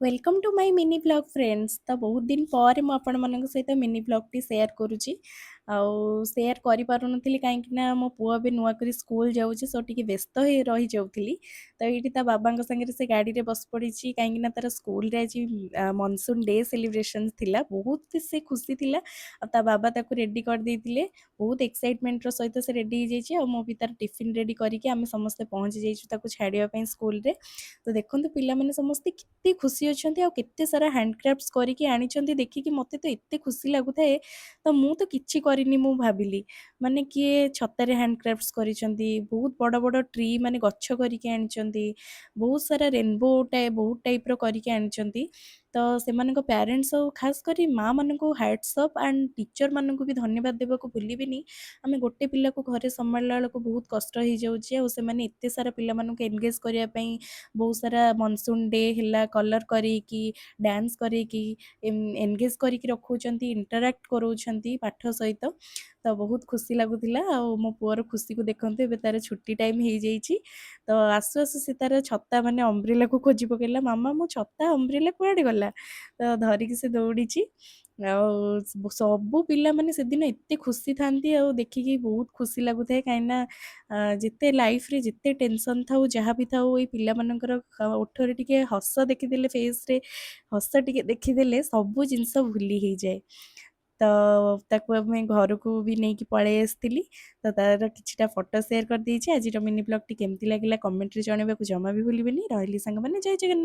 Welcome to my mini blog friends. तो बहुत दिन पर ମୁଁ ଆପଣମାନଙ୍କ ସହିତ ମିନି ବ୍ଲଗ୍ଟି ସେୟାର କରୁଛି। ଆଉ ସେୟାର କରିପାରୁନଥିଲି କାହିଁକି ନା ମୋ ପୁଅ ଏବେ ନୂଆକରି ସ୍କୁଲ ଯାଉଛି, ସୋ ଟିକେ ବ୍ୟସ୍ତ ହେଇ ରହିଯାଉଥିଲି। ତ ଏଇଠି ତା ବାବାଙ୍କ ସାଙ୍ଗରେ ସେ ଗାଡ଼ିରେ ବସି ପଡ଼ିଛି କାହିଁକି ନା ତାର ସ୍କୁଲରେ ଆଜି ମନସୁନ୍ ଡେ ସେଲିବ୍ରେସନ୍ ଥିଲା। ବହୁତ ସେ ଖୁସି ଥିଲା ଆଉ ତା ବାବା ତାକୁ ରେଡ଼ି କରିଦେଇଥିଲେ। ବହୁତ ଏକ୍ସାଇଟମେଣ୍ଟର ସହିତ ସେ ରେଡ଼ି ହେଇଯାଇଛି ଆଉ ମୁଁ ବି ତାର ଟିଫିନ୍ ରେଡ଼ି କରିକି ଆମେ ସମସ୍ତେ ପହଞ୍ଚି ଯାଇଛୁ ତାକୁ ଛାଡ଼ିବା ପାଇଁ ସ୍କୁଲରେ। ତ ଦେଖନ୍ତୁ ପିଲାମାନେ ସମସ୍ତେ କେତେ ଖୁସି ଅଛନ୍ତି ଆଉ କେତେ ସାରା ହ୍ୟାଣ୍ଡକ୍ରାଫ୍ଟସ୍ କରିକି ଆଣିଛନ୍ତି। ଦେଖିକି ମୋତେ ତ ଏତେ ଖୁସି ଲାଗୁଥାଏ। ତ ମୁଁ ତ କିଛି କରିନି, ମୁଁ ଭାବିଲି ମାନେ କିଏ ଛତାରେ ହ୍ୟାଣ୍ଡକ୍ରାଫ୍ଟସ୍ କରିଛନ୍ତି, ବହୁତ ବଡ଼ ବଡ଼ ଟ୍ରି ମାନେ ଗଛ କରିକି ଆଣିଛନ୍ତି, ବହୁତ ସାରା ରେନବୋ ବହୁତ ଟାଇପ୍ର କରିକି ଆଣିଛନ୍ତି। ତ ସେମାନଙ୍କ ପ୍ୟାରେଣ୍ଟସ୍ ଆଉ ଖାସ୍ କରି ମାଆମାନଙ୍କୁ ହ୍ୟାଟ୍ସ ଅଫ୍ ଆଣ୍ଡ ଟିଚର୍ମାନଙ୍କୁ ବି ଧନ୍ୟବାଦ ଦେବାକୁ ଭୁଲିବିନି। ଆମେ ଗୋଟେ ପିଲାକୁ ଘରେ ସମ୍ଭାଳିଲା ବେଳକୁ ବହୁତ କଷ୍ଟ ହେଇଯାଉଛି ଆଉ ସେମାନେ ଏତେ ସାରା ପିଲାମାନଙ୍କୁ ଏନଗେଜ୍ କରିବା ପାଇଁ ବହୁତ ସାରା ମନସୁନ୍ ଡେ ହେଲା କଲର୍ କରେଇକି ଡ୍ୟାନ୍ସ କରେଇକି ଏନଗେଜ୍ କରିକି ରଖଉଛନ୍ତି, ଇଣ୍ଟରାକ୍ଟ କରଉଛନ୍ତି ପାଠ ସହିତ। ତ ବହୁତ ଖୁସି ଲାଗୁଥିଲା ଆଉ ମୋ ପୁଅର ଖୁସିକୁ ଦେଖନ୍ତୁ, ଏବେ ତାର ଛୁଟି ଟାଇମ୍ ହେଇଯାଇଛି। ତ ଆସୁ ଆସୁ ସେ ତାର ଛତା ମାନେ ଅମ୍ବ୍ରେଲାକୁ ଖୋଜି ପକେଇଲା, ମାମା ମୋ ଛତା ଅମ୍ବ୍ରେଲା କୁଆଡ଼େ ଗଲା। ତ ଧରିକି ସେ ଦୌଡ଼ିଛି। ଆଉ ସବୁ ପିଲାମାନେ ସେଦିନ ଏତେ ଖୁସି ଥାନ୍ତି ଆଉ ଦେଖିକି ବହୁତ ଖୁସି ଲାଗୁଥାଏ କାହିଁକିନା ଯେତେ ଲାଇଫ୍ରେ ଯେତେ ଟେନସନ୍ ଥାଉ ଯାହା ବି ଥାଉ, ଏଇ ପିଲାମାନଙ୍କର ଓଠରେ ଟିକେ ହସ ଦେଖିଦେଲେ, ଫେସ୍ରେ ହସ ଟିକେ ଦେଖିଦେଲେ ସବୁ ଜିନିଷ ଭୁଲି ହେଇଯାଏ। ତ ତାକୁ ଆମେ ଘରକୁ ବି ନେଇକି ପଳେଇ ଆସିଥିଲି। ତ ତାର କିଛିଟା ଫଟୋ ସେୟାର କରିଦେଇଛି। ଆଜିର ମିନି ବ୍ଲଗ୍ଟି କେମିତି ଲାଗିଲା କମେଣ୍ଟରେ ଜଣାଇବାକୁ ଜମା ବି ଭୁଲିବେନି। ରହିଲି ସାଙ୍ଗମାନେ, ଜୟ ଜଗନ୍ନାଥ।